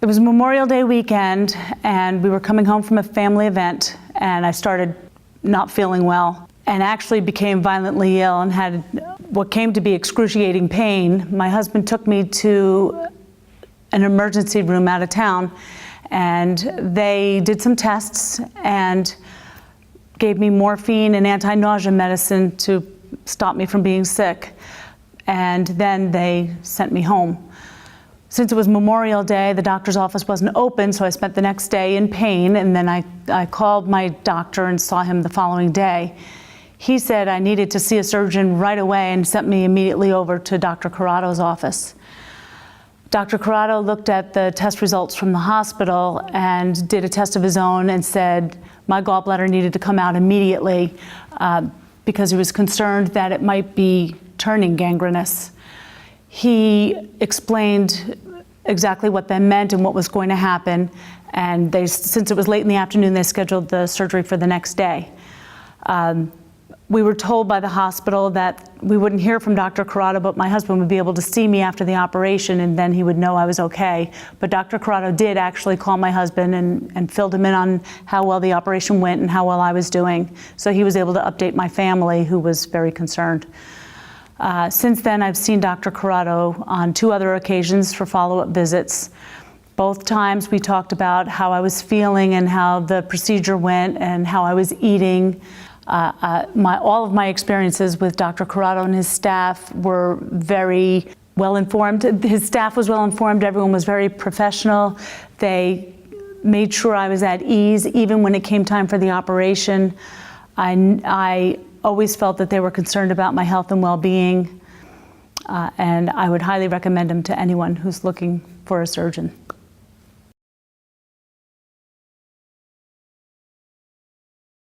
It was Memorial Day weekend, and we were coming home from a family event, and I started not feeling well, and actually became violently ill and had what came to be excruciating pain. My husband took me to an emergency room out of town, and they did some tests and gave me morphine and anti-nausea medicine to stop me from being sick. And then they sent me home. Since it was Memorial Day, the doctor's office wasn't open, so I spent the next day in pain, and then I called my doctor and saw him the following day. He said I needed to see a surgeon right away and sent me immediately over to Dr. Carrato's office. Dr. Carrato looked at the test results from the hospital and did a test of his own and said my gallbladder needed to come out immediately because he was concerned that it might be turning gangrenous. He explained exactly what that meant and what was going to happen, and since it was late in the afternoon, they scheduled the surgery for the next day. We were told by the hospital that we wouldn't hear from Dr. Carrato, but my husband would be able to see me after the operation, and then he would know I was okay. But Dr. Carrato did actually call my husband and filled him in on how well the operation went and how well I was doing. So he was able to update my family, who was very concerned. Since then, I've seen Dr. Carrato on 2 other occasions for follow-up visits. Both times we talked about how I was feeling and how the procedure went and how I was eating. All of my experiences with Dr. Carrato and his staff were very well informed. His staff was well informed. Everyone was very professional. They made sure I was at ease even when it came time for the operation. I always felt that they were concerned about my health and well-being, and I would highly recommend them to anyone who's looking for a surgeon.